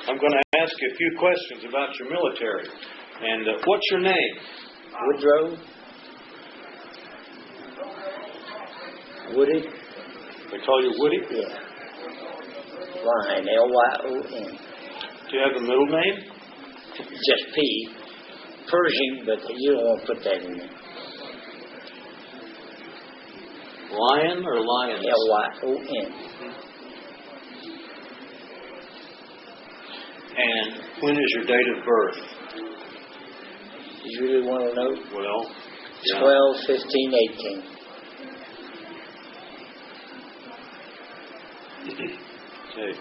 I'm going to ask you a few questions about your military. And what's your name? Woodrow. Woody. They call you Woody? Yeah. Lyon, Lyon. Do you have a middle name? Just P. Pershing, but you don't want to put that in there. Lion or Lions? Lyon. And when is your date of birth? You really want to know? Well, 12/15/18. Okay.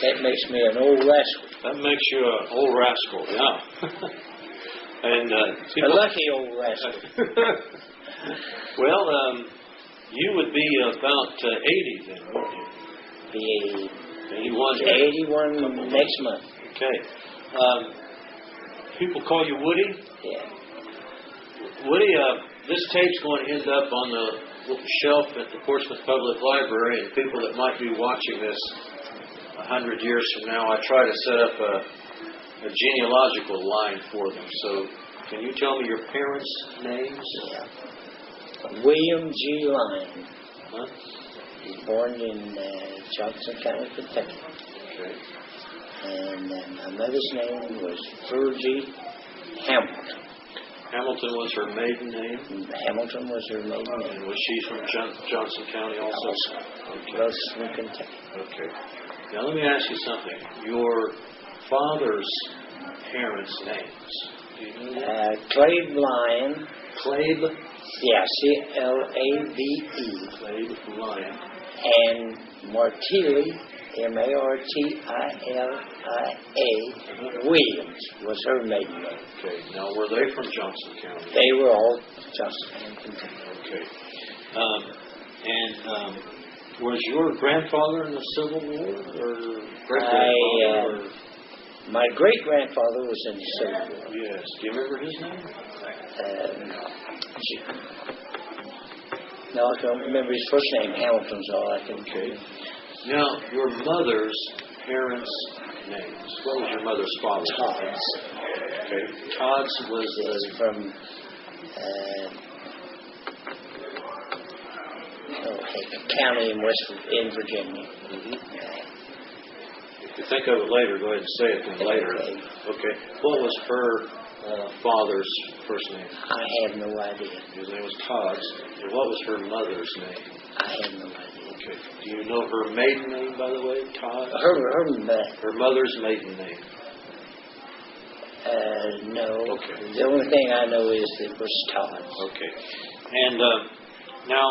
That makes me an old rascal. That makes you an old rascal, yeah. And a lucky old rascal. Well, you would be about 80 then, wouldn't you? Be 81. 81 next month. Okay. People call you Woody? Yeah. Woody, this tape's going to end up on the shelf at the Portsmouth Public Library, and people that might be watching this 100 years from now, I try to set up a genealogical line for them. So, can you tell me your parents' names? Yeah. William G. Lyon. Huh? He was born in Johnson County, Kentucky. Okay. And my mother's name was Virgie Hamilton. Hamilton was her maiden name? Hamilton was her maiden name. And was she from Johnson County also? Okay. Both from Kentucky. Okay. Now let me ask you something. Your father's parents' names. Do you know that? Clabe Lyon. Clabe? Yeah, C-L-A-B-E. Clabe Lyon. And Martilly, M-A-R-T-I-L-I-A, Williams was her maiden name. Okay. Now, were they from Johnson County? They were all Johnson County, Kentucky. Okay. Was your grandfather in the Civil War, or great-grandfather? My great-grandfather was in the Civil War. Yes. Do you remember his name? No, I don't remember his first name. Hamilton's all I can. Okay. Now, your mother's parents' names. What was your mother's father's name? Todd's. Okay. Todd's was from county in Virginia. Mm-hmm. If you think of it later, go ahead and say it then later. Okay. What was her father's first name? I have no idea. His name was Todd's. And what was her mother's name? I have no idea. Okay. Do you know her maiden name, by the way? Todd? Her mother's maiden name? No. Okay. The only thing I know is it was Todd. Okay. And now,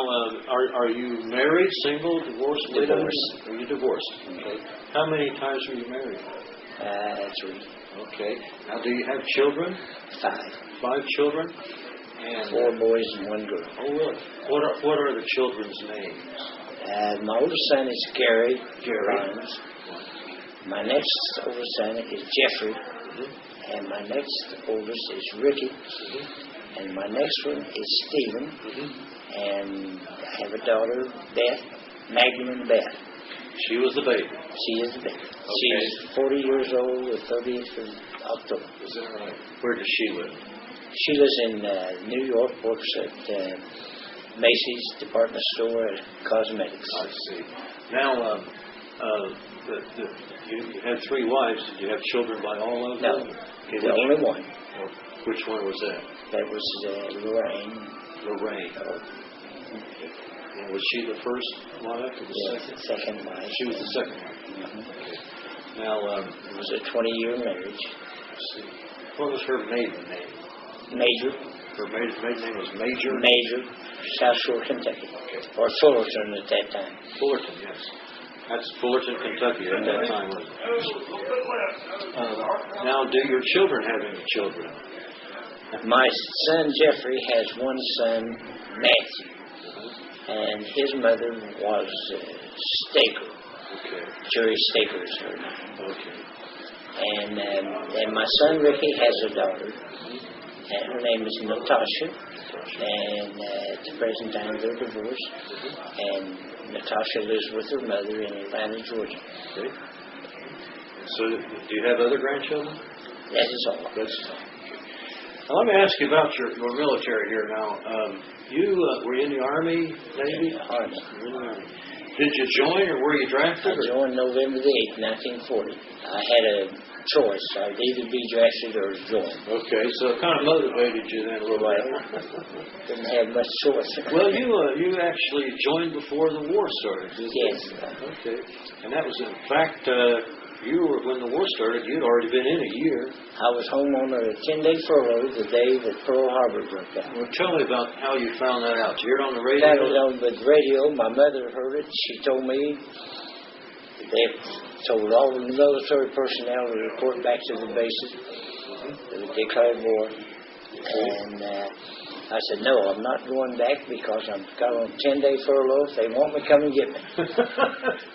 are you married, single, divorced? Divorced. Are you divorced? Okay. How many times were you married? 3. Okay. Now, do you have children? 5. 5 children? And 4 boys and 1 girl. Oh, really? What are the children's names? My oldest son is Gary Lyons. My next oldest son is Jeffrey. Mm-hmm. And my next oldest is Ricky. Mm-hmm. And my next one is Stephen. Mm-hmm. And I have a daughter, Beth, Magdalene Beth. She was the baby. She is the baby. Okay. She's 40 years old, the 30th of October. Is that right? Where does she live? She lives in New York, works at Macy's department store at Cosmetics. I see. Now, you had 3 wives. Did you have children by all of them? No, the only one. Oh, which one was that? That was Lorraine. Lorraine. Oh. And was she the first wife or the second? Second wife. She was the second wife. Mm-hmm. Okay. Now, it was a 20-year marriage. Let's see. What was her maiden name? Major. Her maiden name was Major? Major, South Shore, Kentucky. Okay. Or Fullerton at that time. Fullerton, yes. That's Fullerton, Kentucky at that time, wasn't it? Now, do your children have any children? My son Jeffrey has one son, Matthew. And his mother was Staker. Okay. Jerry Staker is her name. Okay. And my son Ricky has a daughter. And her name is Natasha. And at the present time they're divorced. And Natasha lives with her mother in Atlanta, Georgia. Okay. So, do you have other grandchildren? That is all. That's all. Now, let me ask you about your military here now. You were you in the Army, Navy? Army. Did you join or were you drafted? I joined November the 8th, 1940. I had a choice. I would either be drafted or join. Okay, so it kind of motivated you then a little bit. Didn't have much choice. Well, you actually joined before the war started, didn't you? Yes. Okay. And that was, in fact, when the war started, you'd already been in a year. I was home on a 10-day furlough the day that Pearl Harbor broke out. Well, tell me about how you found that out. You heard it on the radio? That was on the radio. My mother heard it. She told me. They told all the military personnel to report back to the bases. They declared war. And I said, no, I'm not going back because I'm got on a 10-day furlough. If they want me, come and get me.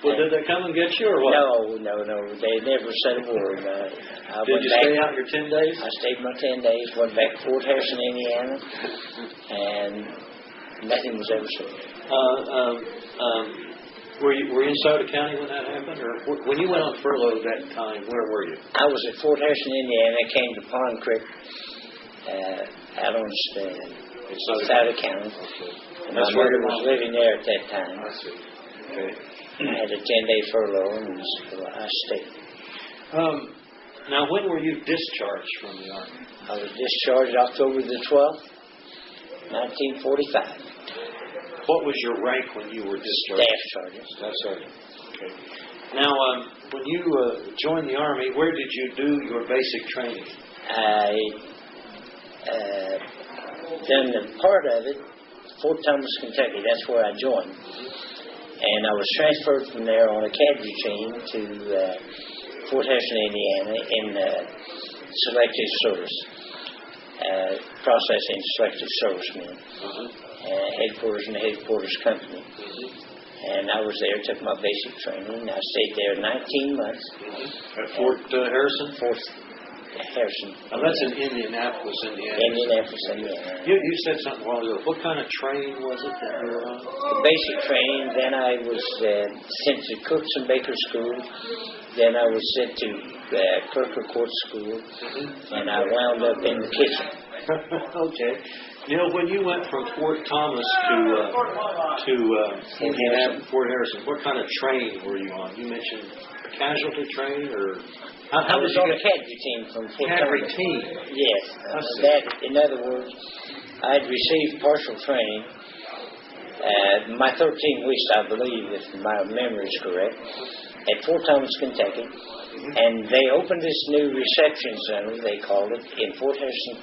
Well, did they come and get you or what? No. They never said a word. Did you stay out your 10 days? I stayed my 10 days, went back to Fort Harrison, Indiana, and nothing was ever said. Were you inside the county when that happened? Or when you went on furlough that time, where were you? I was at Fort Harrison, Indiana. I came to Pond Creek out on Souda County. Okay. And my mother was living there at that time. I see. Okay. I had a 10-day furlough, and so I stayed. Now, when were you discharged from the Army? I was discharged October the 12th, 1945. What was your rank when you were discharged? Staff sergeant. Staff sergeant. Okay. Now, when you joined the Army, where did you do your basic training? I done the part of it, Fort Thomas, Kentucky. That's where I joined. And I was transferred from there on a cadre team to Fort Harrison, Indiana, in selective service, processing selective servicemen. Headquarters in the headquarters company. And I was there, took my basic training. I stayed there 19 months. At Fort Harrison? Fort Harrison. Now, that's in Indianapolis, Indiana. Indianapolis, Indiana. You said something a while ago. What kind of training was it that you were on? The basic training. Then I was sent to Cooks and Baker School. Then I was sent to Kirker Court School. And I wound up in the kitchen. Okay. When you went from Fort Thomas to Indianapolis, Fort Harrison, what kind of training were you on? You mentioned casualty training, or I was on a cadre team from Fort Thomas. Cadre team? Yes. That, in other words, I had received partial training. My 13 weeks, I believe, if my memory is correct, at Fort Thomas, Kentucky, and they opened this new reception center, they called it, in Fort Harrison,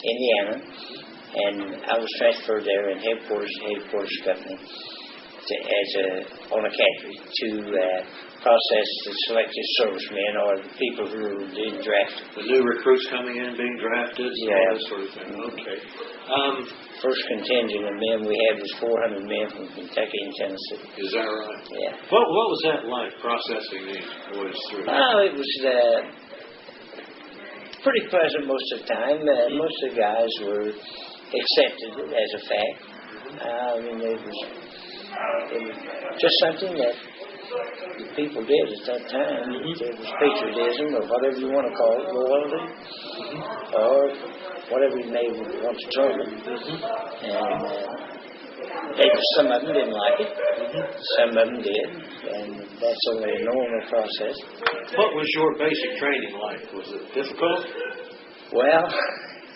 Indiana. And I was transferred there in headquarters company on a cadre to process the selective servicemen or the people who were being drafted. The new recruits coming in, being drafted, yeah, all that sort of thing. Okay. First contingent of men we had was 400 men from Kentucky and Tennessee. Is that right? Yeah. What was that like, processing these boys through? Oh, it was pretty pleasant most of the time. Most of the guys were accepted it as a fact. I mean, it was just something that the people did at that time. It was patriotism, or whatever you want to call it, loyalty, or whatever you may want to term it. And some of them didn't like it. Some of them did, and that's only a normal process. What was your basic training like? Was it difficult? Well,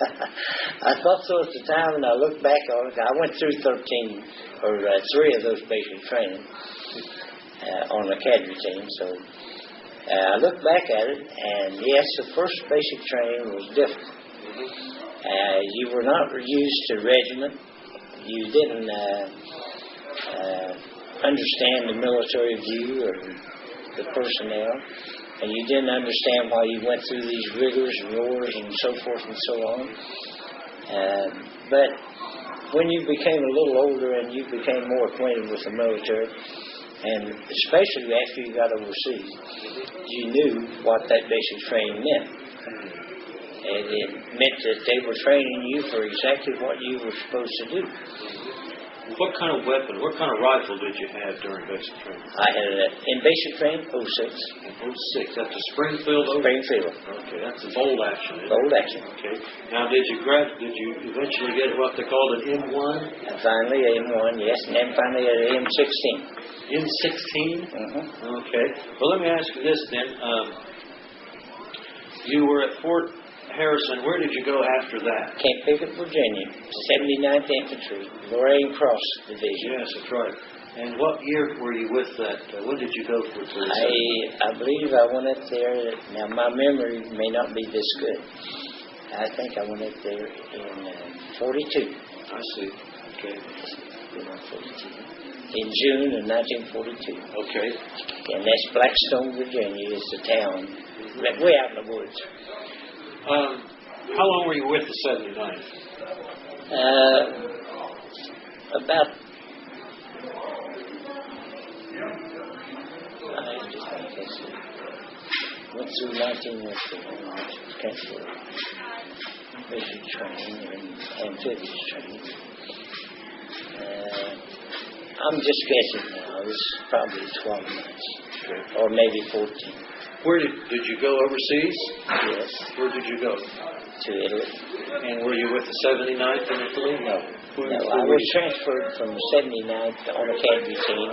I thought so at the time, and I look back on it. I went through 3 of those basic training on the cadre team. So I look back at it, and yes, the first basic training was difficult. You were not used to regiment. You didn't understand the military view or the personnel. And you didn't understand why you went through these rigors and roars and so forth and so on. But when you became a little older and you became more acquainted with the military, and especially after you got overseas, you knew what that basic training meant. And it meant that they were training you for exactly what you were supposed to do. What kind of weapon, what kind of rifle did you have during basic training? I had in basic training, '06. In '06. That's a Springfield? Springfield. Okay, that's a bolt action. Bolt action. Okay. Now, did you eventually get what they called an M1? And finally, M1, yes, and then finally an M16. M16? Mm-hmm. Okay. Well, let me ask you this then. You were at Fort Harrison. Where did you go after that? Camp Pickett, Virginia, 79th Infantry, Lorraine Cross Division. Yes, that's right. And what year were you with that? When did you go for this? I believe I went up there. Now, my memory may not be this good. I think I went up there in 42. I see. Okay. In June of 1942. Okay. And that's Blackstone, Virginia, is the town. Way out in the woods. How long were you with the 79th? About went through 19 years transfer, basic training and amphibious training. I'm just guessing now. It was probably 12 months, or maybe 14. Where did you go overseas? Yes. Where did you go? To Italy. And were you with the 79th in Italy? No. I was transferred from the 79th on a academy team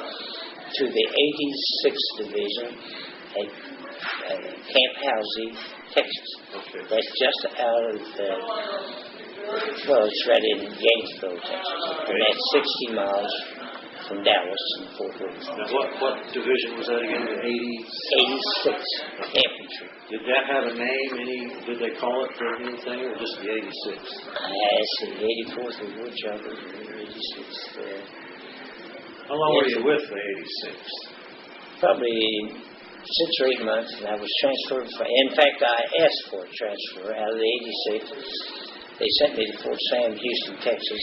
to the 86th Division at Camp Housey, Texas. Okay. That's just out of it's right in Gainesville, Texas. Okay. And that's 60 miles from Dallas and Fort Worth. Now, what division was that again? The 86th Infantry. Did that have a name? Did they call it for anything, or just the 86th? It's the 84th of Woodrow, the 86th. How long were you with the 86th? Probably 6 or 8 months, and I was transferred. In fact, I asked for a transfer out of the 86th. They sent me to Fort Sam, Houston, Texas,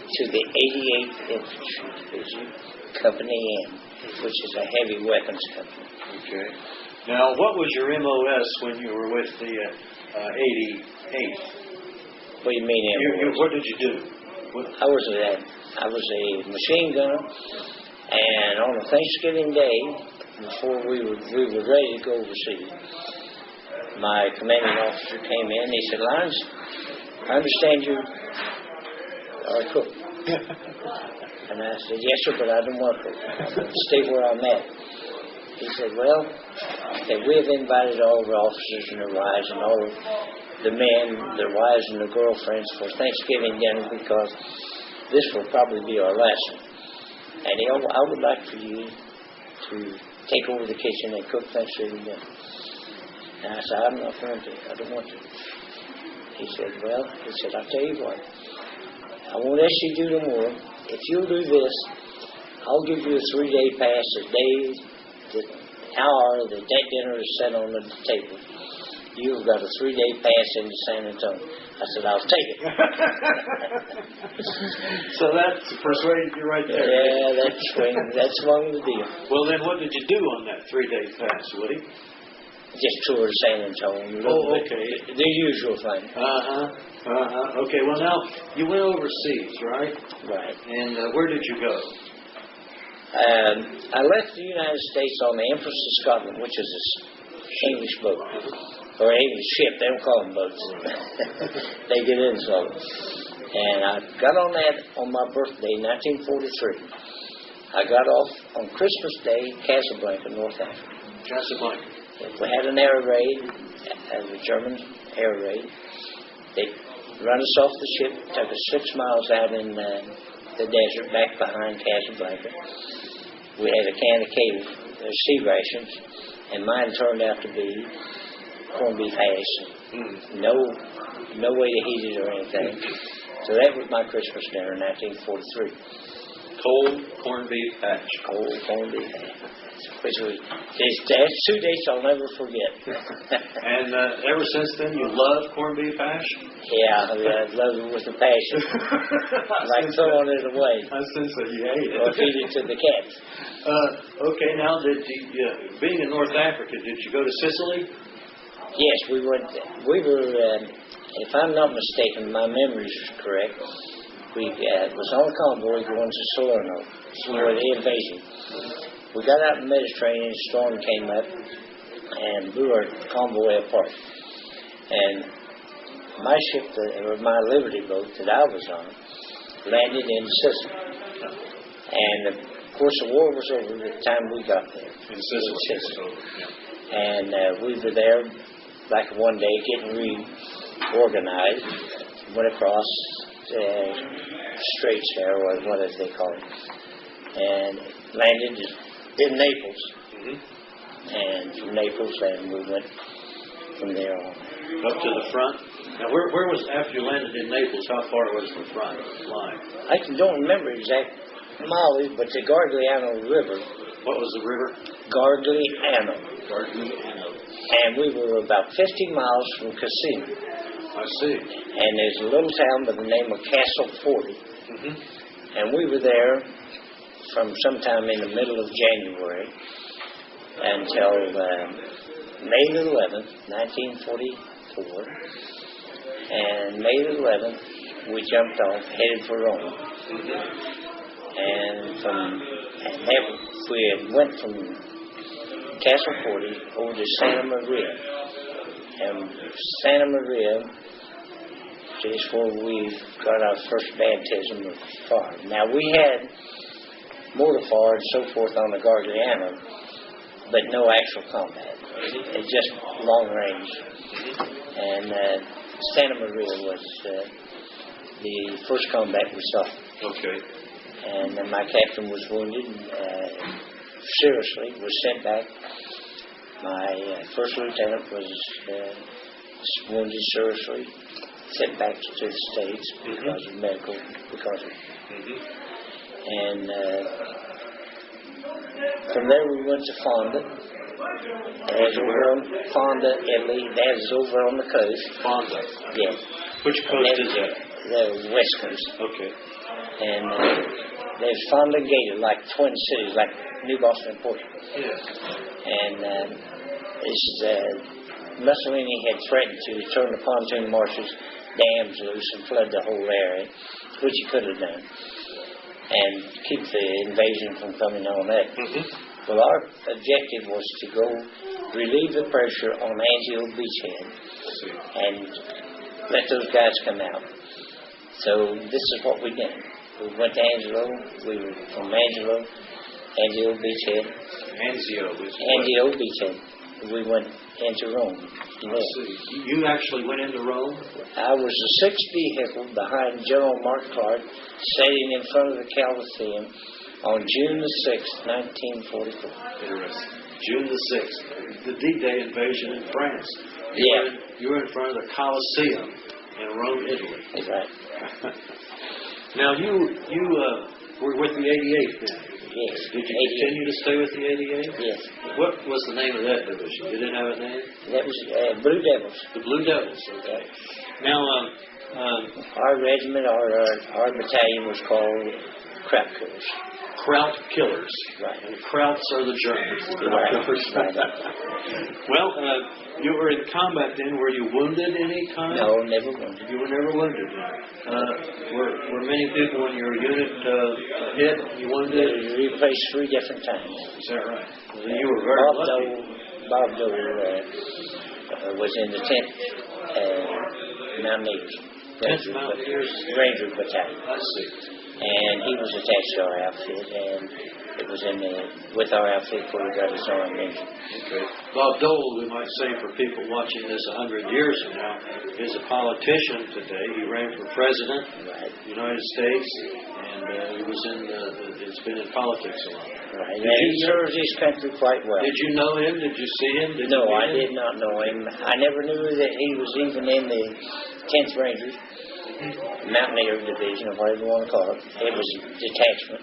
to the 88th Infantry Division, Company M, which is a heavy weapons company. Okay. Now, what was your MOS when you were with the 88th? What do you mean MOS? What did you do? I was a machine gunner, and on a Thanksgiving Day, before we were ready to go overseas, my commanding officer came in. He said, "Lyons, I understand you are a cook." And I said, "Yes, sir, but I don't want to cook. I'm going to stay where I'm at." He said, "Well, we have invited all of our officers and their wives and all of the men, their wives and their girlfriends for Thanksgiving dinner because this will probably be our last one. And I would like for you to take over the kitchen and cook Thanksgiving dinner." And I said, "I'm not going to. I don't want to." He said, "I'll tell you what. I won't ask you to do no more. If you'll do this, I'll give you a 3-day pass a day, the hour that dinner is set on the table. You've got a 3-day pass into San Antonio." I said, "I'll take it." So that's persuaded you right there. Yeah, that's one of the deal. Well, then what did you do on that 3-day pass, Woody? Just toured San Antonio. Okay. The usual thing. Okay, well now, you went overseas, right? Right. And where did you go? I left the United States on the Empress of Scotland, which is an English boat. Or an English ship. They don't call them boats. They get in slowly. And I got on that on my birthday, 1943. I got off on Christmas Day, Casablanca, North Africa. Casablanca. We had an air raid, the German air raid. They run us off the ship, took us 6 miles out in the desert, back behind Casablanca. We had a can of sea rations, and mine turned out to be corned beef hash. No way to heat it or anything. So that was my Christmas dinner in 1943. Cold corned beef hash. Cold corned beef hash. Which was, that's 2 dates I'll never forget. And ever since then, you love corned beef hash? Yeah, I love it with a passion. Like throwing it away. I sense that you hate it. Or feed it to the cats. Okay, now, being in North Africa, did you go to Sicily? Yes, we were, if I'm not mistaken, my memory is correct, We was on a convoy going to Salerno for the invasion. We got out in the Mediterranean, a storm came up and blew our convoy apart. And my ship, or my Liberty boat that I was on, landed in Sicily. And of course the war was over by the time we got there. In Sicily. And we were there like one day getting reorganized. Went across straits there, or whatever they call it, and landed in Naples. And from Naples, and we went from there on. Up to the front? Now, where was, after you landed in Naples, how far was the front line? I don't remember exact mileage, but the Gargliano River. What was the river? Gargliano. Gargliano. And we were about 50 miles from Cassino. I see. And there's a little town by the name of Castle 40. And we were there from sometime in the middle of January until May the 11th, 1944. And May the 11th, we jumped off, headed for Rome. And we went from Castle 40 over to Santa Maria. And Santa Maria is where we got our first baptism of fire. Now, we had mortar fire and so forth on the Gargliano, but no actual combat. It's just long range. And Santa Maria was the first combat we saw. Okay. And my captain was wounded seriously, was sent back. My first lieutenant was wounded seriously, sent back to the States because of medical precautions. And from there we went to Fonda. That's over on Fonda, Italy. That is over on the coast. Fonda? Yes. Which coast is that? The west coast. Okay. And there's Fonda and Gaeta, like twin cities, like New Boston and Portugal. Yes. And Mussolini had threatened to turn the pontoon marshes, dams loose, and flood the whole area, which he could have done, and keep the invasion from coming on up. Well, our objective was to go relieve the pressure on Angelo Beachhead and let those guys come out. So this is what we did. We went to Angelo. We were from Angelo Beachhead. Angelo Beachhead. We went into Rome. You actually went into Rome? I was the sixth vehicle behind General Mark Clark, sitting in front of the Coliseum on June the 6th, 1944. Interesting. June the 6th, the D-Day invasion in France. You were in front of the Coliseum in Rome, Italy. That's right. Now, you were with the 88th then? Yes. Did you continue to stay with the 88th? Yes. What was the name of that division? Did it have a name? That was Blue Devils. The Blue Devils, okay. Now, our regiment, our battalion was called Kraut Killers. Kraut Killers. Right. And the Krauts are the Germans. Right. Well, you were in combat then. Were you wounded any kind? No, never wounded. You were never wounded. Were many people in your unit hit? You wounded? We replaced 3 different times. Is that right? Well, you were very lucky. Bob Doe was in the 10th Mountaineers. 10th Mountaineers Ranger Battalion. I see. And he was attached to our outfit, and it was with our outfit before we got his arm injured. Okay. Bob Dole, we might say for people watching this 100 years from now, is a politician today. He ran for president of the United States, and he was it's been in politics a lot. Right. And he serves his country quite well. Did you know him? Did you see him? No, I did not know him. I never knew that he was even in the 10th Rangers. Mountaineer Division, or whatever you want to call it. It was a detachment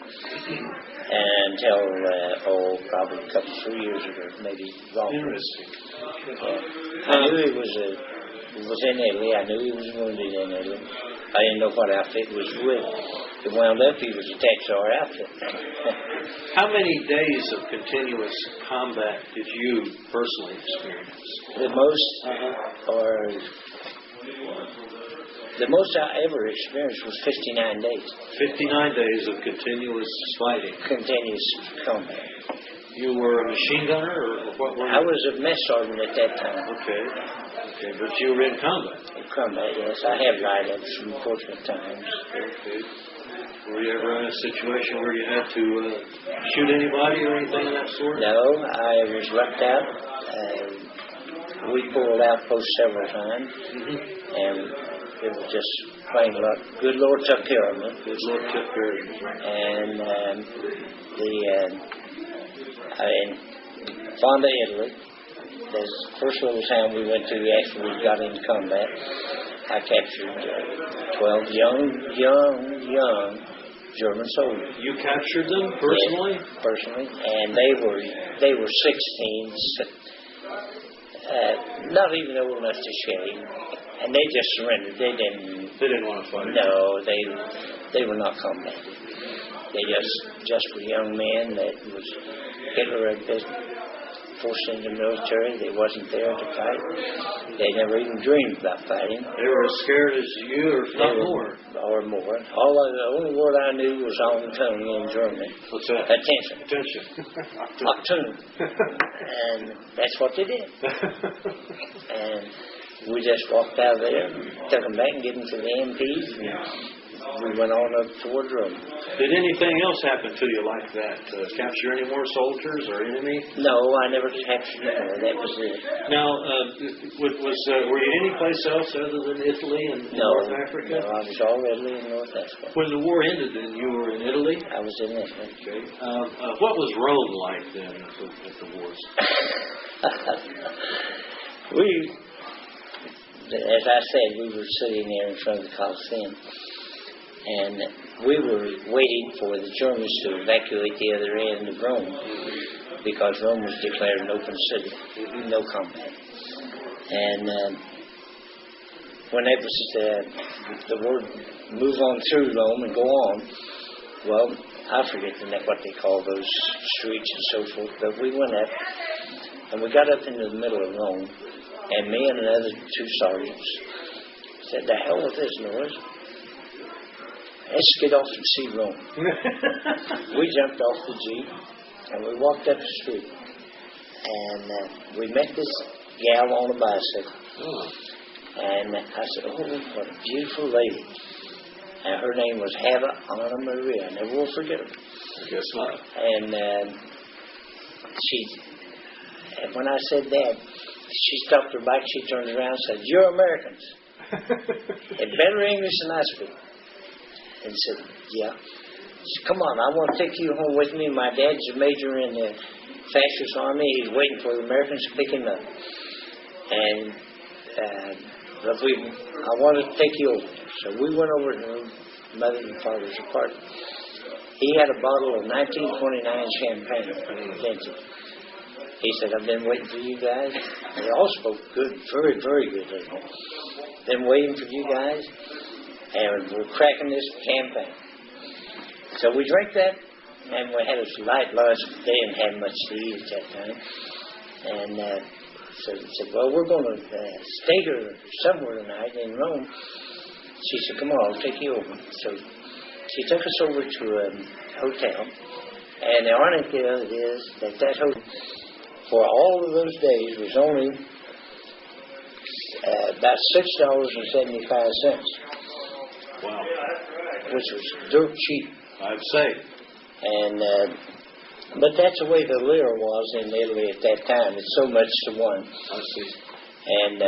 until, probably a couple, 3 years ago, maybe longer. Interesting. I knew he was in Italy. I knew he was wounded in Italy. I didn't know what outfit he was with. It wound up, he was attached to our outfit. How many days of continuous combat did you personally experience? The most, or The most I ever experienced was 59 days. 59 days of continuous fighting. Continuous combat. You were a machine gunner, or what were you? I was a mess sergeant at that time. Okay, but you were in combat. In combat, yes. I have died at some fortunate times. Okay. Were you ever in a situation where you had to shoot anybody or anything of that sort? No, I was left out. We pulled outposts several times, and it was just plain luck. Good Lord took care of me. Good Lord took care of you. And in Fonda, Italy, the first little town we went to after we got into combat, I captured 12 young German soldiers. You captured them personally? Yes, personally, and they were 16, not even old enough to shave, and they just surrendered. They didn't want to fight. No, they were not combative. They just were young men that was Hitler had been forced into the military. They wasn't there to fight. They never even dreamed about fighting. They were as scared as you, or not more. Or more. The only word I knew was Achtung in German. What's that? Attention. Attention. Achtung. And that's what they did. And we just walked out of there, took them back and gave them to the MPs, and we went on up to Woodrow. Did anything else happen to you like that? Capture any more soldiers or enemy? No, I never captured them. That was it. Now, were you any place else other than Italy and North Africa? No, I was already in North Africa. When the war ended, then you were in Italy? I was in Italy. Okay. What was Rome like then at the wars? As I said, we were sitting there in front of the Colosseum. And we were waiting for the Germans to evacuate the other end of Rome, because Rome was declared an open city, no combat. And when it was the word move on through Rome and go on, well, I forget what they call those streets and so forth, but we went up, and we got up into the middle of Rome, and me and another two sergeants said, "The hell with this noise. Let's get off and see Rome." We jumped off the Jeep, and we walked up the street. And we met this gal on a bicycle. Oh. And I said, "Oh, what a beautiful lady." And her name was Anna Maria. I never will forget her. I guess not. And when I said that, she stopped her bike, she turned around and said, "You're Americans." In better English than I speak. And said, "Yeah." She said, "Come on, I want to take you home with me. My dad's a major in the fascist army. He's waiting for the Americans to pick him up. And I want to take you over there." So we went over to Mother and Father's apartment. He had a bottle of 1929 champagne vintage. He said, "I've been waiting for you guys." They all spoke good, very, very good English. "Been waiting for you guys. And we're cracking this champagne." So we drank that, and we had a light lunch. They didn't have much to eat at that time. And so they said, "Well, we're going to stay here somewhere tonight in Rome." She said, "Come on, I'll take you over." So she took us over to a hotel. And the irony is that hotel, for all of those days, was only about $6.75. Wow. Which was dirt cheap. I'd say. And but that's the way the lira was in Italy at that time. It's so much to one. I see. And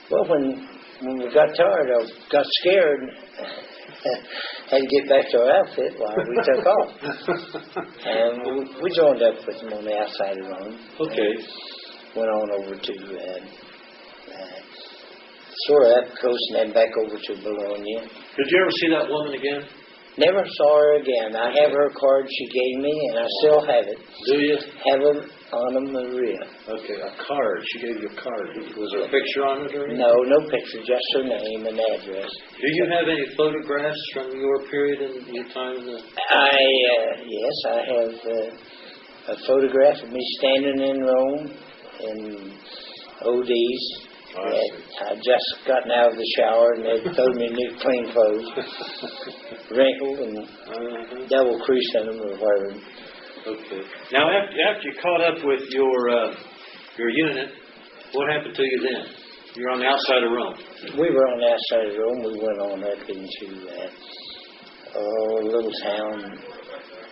well, when we got tired, I got scared, had to get back to our outfit while we took off. And we joined up with them on the outside of Rome. Okay. Went on over to sort of up the coast and then back over to Bologna. Did you ever see that woman again? Never saw her again. I have her card she gave me, and I still have it. Do you? Anna Maria. Okay, a card. She gave you a card. Was there a picture on it or anything? No picture, just her name and address. Do you have any photographs from your period in your time in the... Yes, I have a photograph of me standing in Rome in ODs. I just gotten out of the shower and they'd thrown me new clean clothes, wrinkled and double crease in them or whatever. Okay. Now, after you caught up with your unit, what happened to you then? You're on the outside of Rome. We were on the outside of Rome. We went on up into a little town.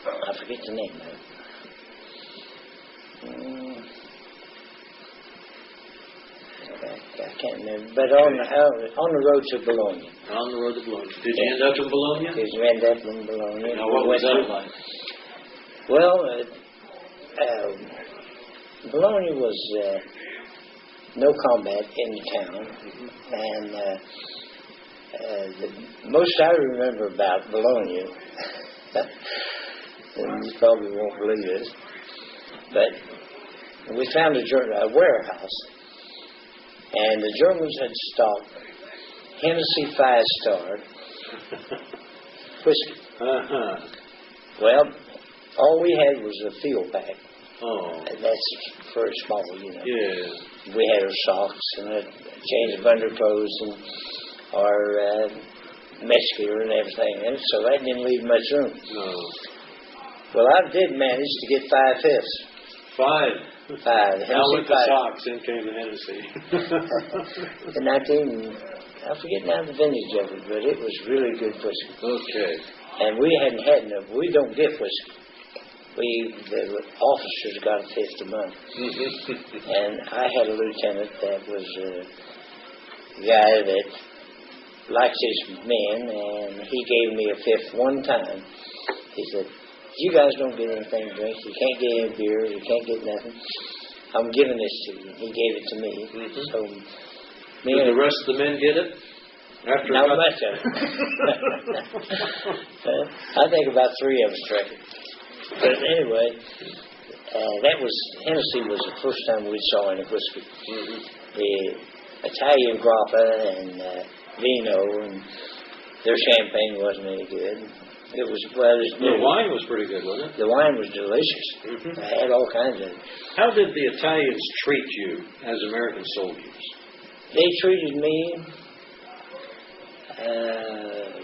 I forget the name of it. I can't remember. But on the road to Bologna. On the road to Bologna. Did you end up in Bologna? Did you end up in Bologna? Now, what was that like? Well, Bologna was no combat in the town, and the most I remember about Bologna, and you probably won't believe this, but we found a warehouse, and the Germans had stocked Hennessy 5-Star whiskey. Well, all we had was a field pack. And that's very small, you know. Yeah. We had our socks and a change of underclothes and our mess gear and everything in it, so that didn't leave much room. No. Well, I did manage to get 5/5. 5. Now with the 5. socks, in came the Hennessy. I forget now the vintage of it, but it was really good whiskey. Okay. And we hadn't had enough. We don't get whiskey. The officers got a fifth a month. And I had a lieutenant that was a guy that likes his men, and he gave me a fifth one time. He said, "You guys don't get anything to drink. You can't get any beer. You can't get nothing. I'm giving this to you." He gave it to me. So did the rest of the men get it? Not much of it. I think about 3 of us drank it. But anyway, Hennessy was the first time we saw any whiskey. The Italian grappa and vino and their champagne wasn't any good. The wine was pretty good, wasn't it? The wine was delicious. I had all kinds of it. How did the Italians treat you as American soldiers? They treated me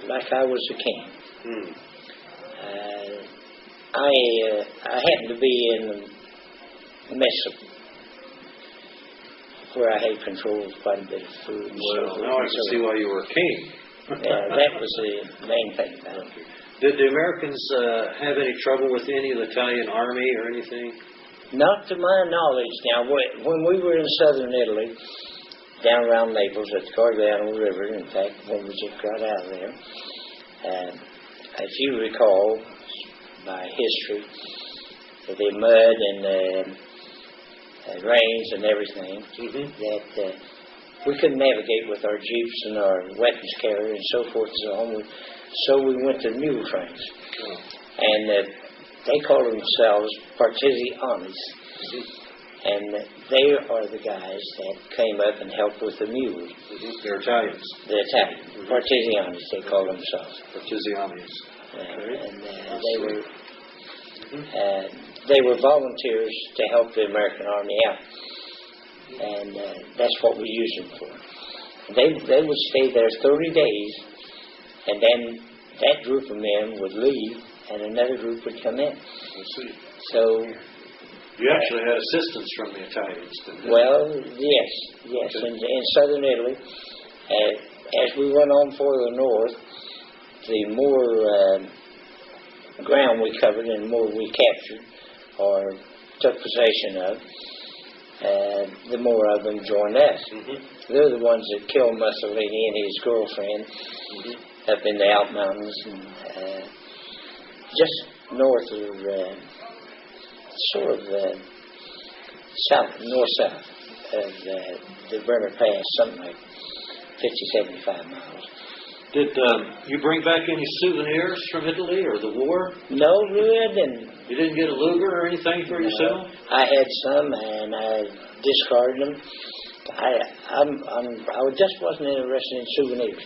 like I was a king. I happened to be in the mess where I had control of quite a bit of food. Well, now I can see why you were a king. Yeah, that was the main thing about it. Did the Americans have any trouble with any of the Italian army or anything? Not to my knowledge. Now, when we were in southern Italy, down around Naples at the Gargano River, in fact, when we just got out of there, if you recall, by history, the mud and the rains and everything, that we couldn't navigate with our jeeps and our weapons carrier and so forth and so on. So we went to mule trains. And they call themselves partigianis. And they are the guys that came up and helped with the mules. They're Italians. The Italians. Partigianis, they call themselves. Partigianis. And they were volunteers to help the American Army out. And that's what we used them for. They would stay there 30 days, and then that group of men would leave, and another group would come in. I see. So you actually had assistance from the Italians, didn't you? Well, yes. Okay. In southern Italy, as we went on further north, the more ground we covered and the more we captured or took possession of, the more of them joined us. They're the ones that killed Mussolini and his girlfriend up in the Alp Mountains, and just north of, sort of north-south of the Brenner Pass, something like 50, 75 miles. Did you bring back any souvenirs from Italy or the war? No, really, I didn't. You didn't get a Luger or anything for yourself? I had some, and I discarded them. I just wasn't interested in souvenirs.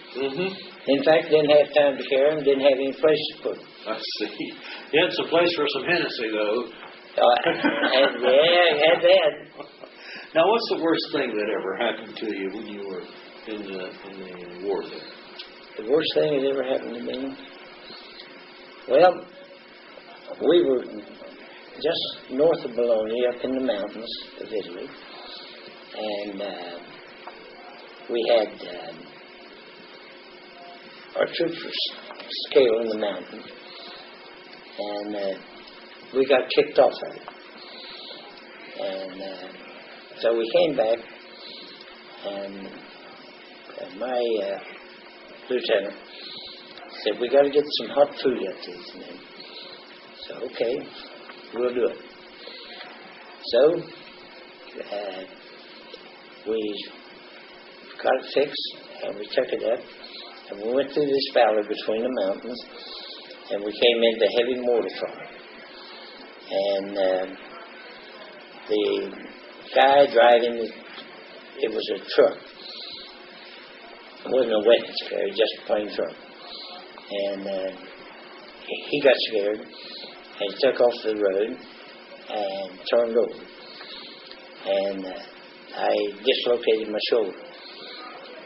In fact, didn't have time to carry them, didn't have any place to put them. I see. You had some place for some Hennessy, though. I had that. Now, what's the worst thing that ever happened to you when you were in the war there? The worst thing that ever happened to me? Well, we were just north of Bologna, up in the mountains of Italy, and we had our troops were scaling the mountain, and we got kicked off of it. And so we came back, and my lieutenant said, "We got to get some hot food up to these men." So, okay, we'll do it. So, we got it fixed, and we took it up, and we went through this valley between the mountains, and we came into heavy mortar fire. And the guy driving, it was a truck. It wasn't a weapons carrier, just a plain truck. And he got scared, and he took off the road and turned over. And I dislocated my shoulder.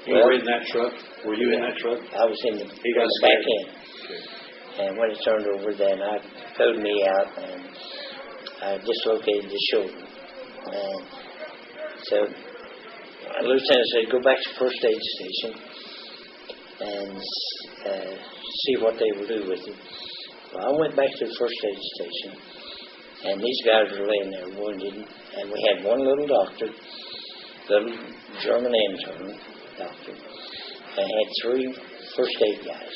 You were in that truck? Were you in that truck? I was in the back end. Okay. And when it turned over, then I towed me out, and I dislocated the shoulder. And so my lieutenant said, "Go back to first aid station and see what they will do with you." Well, I went back to the first aid station, and these guys were laying there wounded, and we had one little doctor, little German intern doctor, and had 3 first aid guys.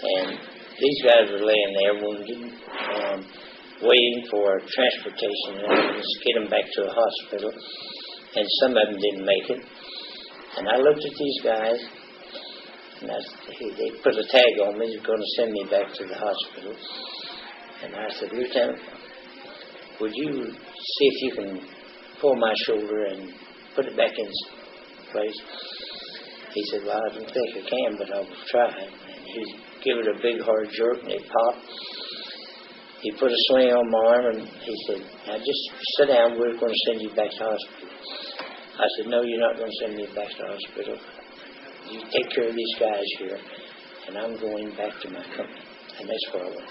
And these guys were laying there wounded and waiting for transportation and get them back to a hospital, and some of them didn't make it. And I looked at these guys, and they put a tag on me. They're going to send me back to the hospital. And I said, "Lieutenant, would you see if you can pull my shoulder and put it back in place?" He said, "Well, I don't think I can, but I will try." And he gave it a big hard jerk, and it popped. He put a sling on my arm, and he said, "Now just sit down. We're going to send you back to hospital." I said, "No, you're not going to send me back to hospital. You take care of these guys here, and I'm going back to my company." And that's where I went.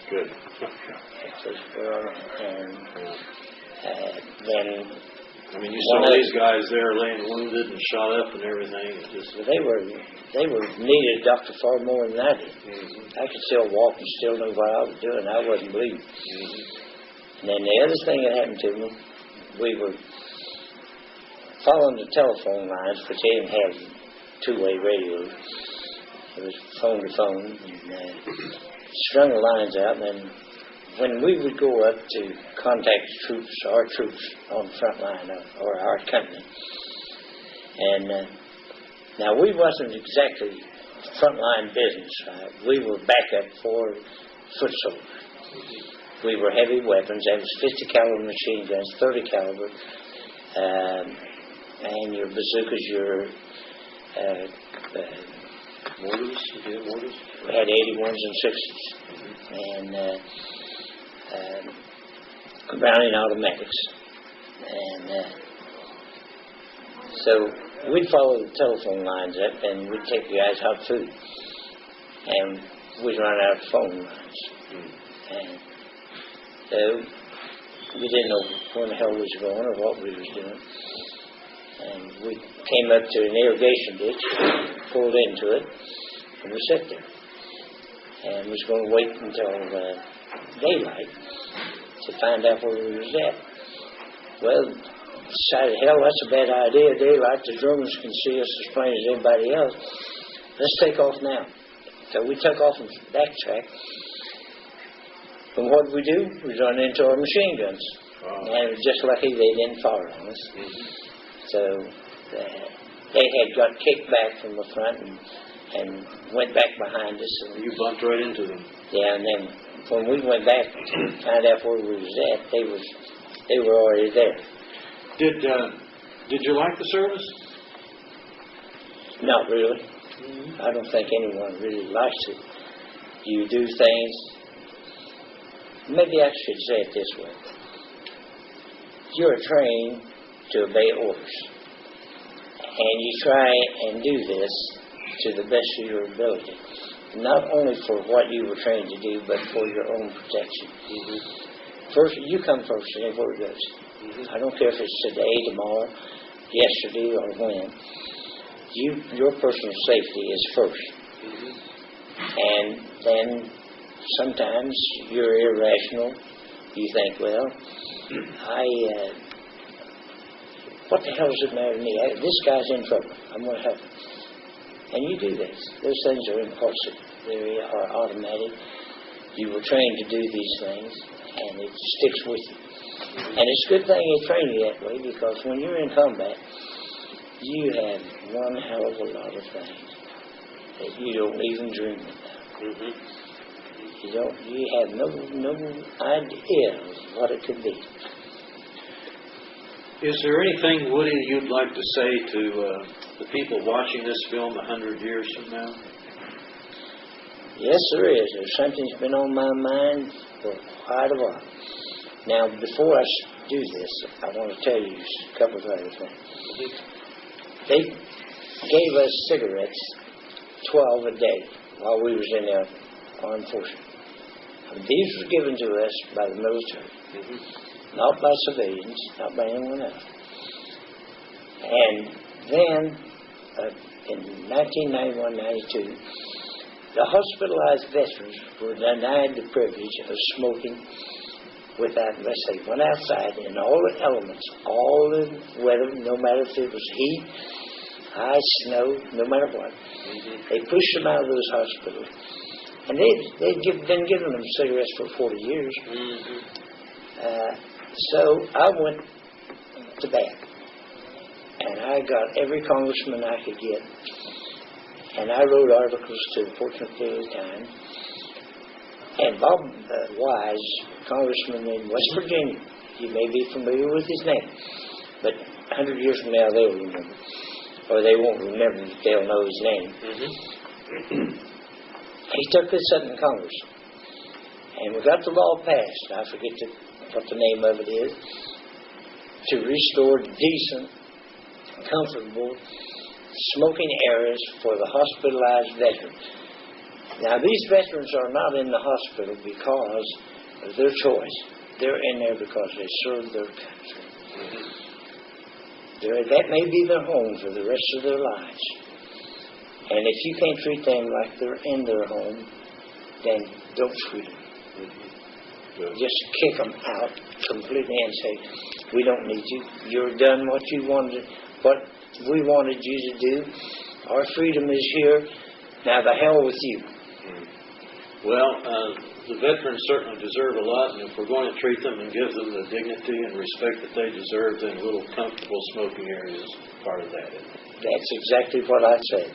Good. That's where I went. And then... I mean, you saw these guys there laying wounded and shot up and everything. Well, they were needed doctor far more than I did. Mm-hmm. I could still walk and still know what I was doing. I wasn't bleeding. Mm-hmm. And then the other thing that happened to me, we were following the telephone lines, which they didn't have two-way radios. It was phone to phone, and strung the lines out. And then when we would go up to contact our troops on the front line, or our company, and now we wasn't exactly frontline business, right? We were backup for foot soldiers. We were heavy weapons. That was 50 caliber machine guns, 30 caliber, and your bazookas, your mortars. You had mortars. We had 81s and 60s, and Browning automatics. And so we'd follow the telephone lines up, and we'd take the guys hot food, and we'd run out of phone lines. And so we didn't know where the hell we was going or what we was doing. And we came up to an irrigation ditch, pulled into it, and we sat there. And we was going to wait until daylight to find out where we was at. Well, decided, hell, that's a bad idea. Daylight, the Germans can see us as plain as anybody else. Let's take off now. So we took off and backtracked. And what did we do? We run into our machine guns. Wow. And it was just lucky they didn't fire on us. Mm-hmm. So they had got kicked back from the front and went back behind us. And you bumped right into them. Yeah, and then when we went back to find out where we was at, they were already there. Did you like the service? Not really. Mm-hmm. I don't think anyone really likes it. You do things. Maybe I should say it this way. You're trained to obey orders. And you try and do this to the best of your ability. Not only for what you were trained to do, but for your own protection. First, you come first anywhere it goes. I don't care if it's today, tomorrow, yesterday, or when. Your personal safety is first. And then sometimes you're irrational. You think, well, what the hell does it matter to me? This guy's in trouble. I'm going to help him. And you do this. Those things are impulsive. They are automatic. You were trained to do these things, and it sticks with you. And it's a good thing they train you that way, because when you're in combat, you have one hell of a lot of things that you don't even dream about. You have no idea of what it could be. Is there anything, Woody, you'd like to say to the people watching this film 100 years from now? Yes, there is. There's something that's been on my mind for quite a while. Now, before I do this, I want to tell you a couple of other things. They gave us cigarettes, 12 a day, while we was in the armed forces. These were given to us by the military, not by civilians, not by anyone else. And then, in 1991-92, the hospitalized veterans were denied the privilege of smoking without, let's say, went outside in all the elements, all the weather, no matter if it was heat, ice, snow, no matter what. They pushed them out of those hospitals. And they'd been giving them cigarettes for 40 years. So I went to bat. And I got every congressman I could get. And I wrote articles to the Portsmouth Daily Times. And Bob Wise, congressman in West Virginia, you may be familiar with his name. But 100 years from now, they'll remember. Or they won't remember, but they'll know his name. He took this up in Congress. And we got the law passed. I forget what the name of it is. To restore decent, comfortable smoking areas for the hospitalized veterans. Now, these veterans are not in the hospital because of their choice. They're in there because they served their country. That may be their home for the rest of their lives. And if you can't treat them like they're in their home, then don't treat them. Just kick them out completely and say, we don't need you. You've done what we wanted you to do. Our freedom is here. Now the hell with you. Well, the veterans certainly deserve a lot, and if we're going to treat them and give them the dignity and respect that they deserve, then a little comfortable smoking area is part of that, isn't it? That's exactly what I said.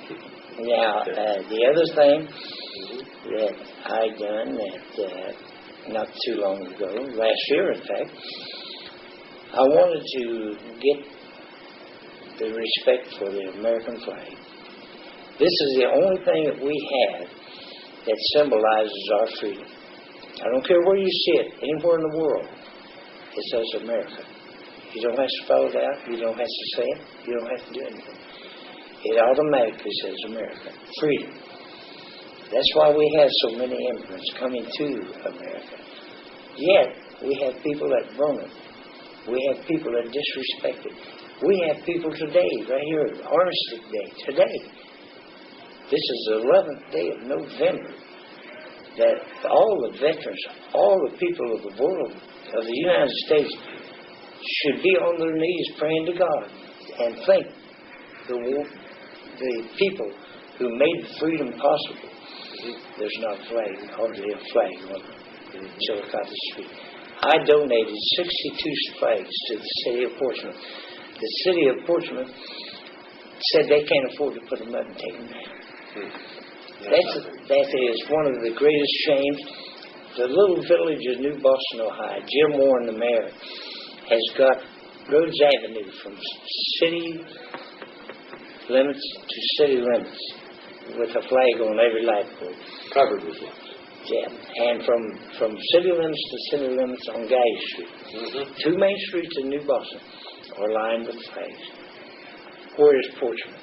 Now, the other thing that I done not too long ago, last year in fact, I wanted to get the respect for the American flag. This is the only thing that we have that symbolizes our freedom. I don't care where you sit, anywhere in the world, it says America. You don't have to spell it out, you don't have to say it, you don't have to do anything. It automatically says America. Freedom. That's why we have so many immigrants coming to America. Yet, we have people that burn it. We have people that disrespect it. We have people today, right here, Armistice Day, today. This is the 11th day of November, that all the veterans, all the people of the world, of the United States, should be on their knees praying to God and thank the people who made freedom possible. There's not a flag, hardly a flag on Chillicothe Street. I donated 62 flags to the city of Portsmouth. The city of Portsmouth said they can't afford to put them up and take them down. That is one of the greatest shames. The little village of New Boston, Ohio, Jim Warren, the mayor, has got Rhodes Avenue from city limits to city limits with a flag on every light pole. Covered with it. Yeah, and from city limits to city limits on Guy Street. Two main streets in New Boston. or lined with flags. Where is Portsmouth?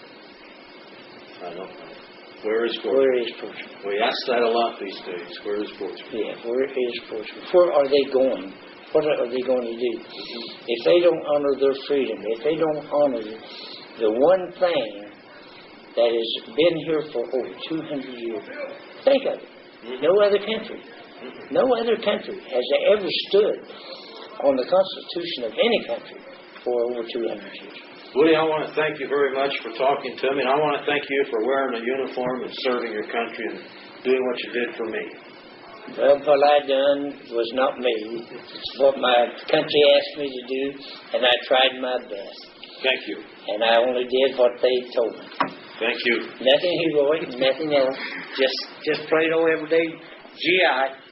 I don't know. Where is Portsmouth? Where is Portsmouth? We ask that a lot these days. Where is Portsmouth? Yeah, where is Portsmouth? Where are they going? What are they going to do? If they don't honor their freedom, if they don't honor the one thing that has been here for over 200 years, think of it. No other country has ever stood on the Constitution of any country for over 200 years. Woody, I want to thank you very much for talking to me, and I want to thank you for wearing a uniform and serving your country and doing what you did for me. Well, what I done was not me. It's what my country asked me to do, and I tried my best. Thank you. And I only did what they told me. Thank you. Nothing heroic, nothing else. Just plain old everyday GI.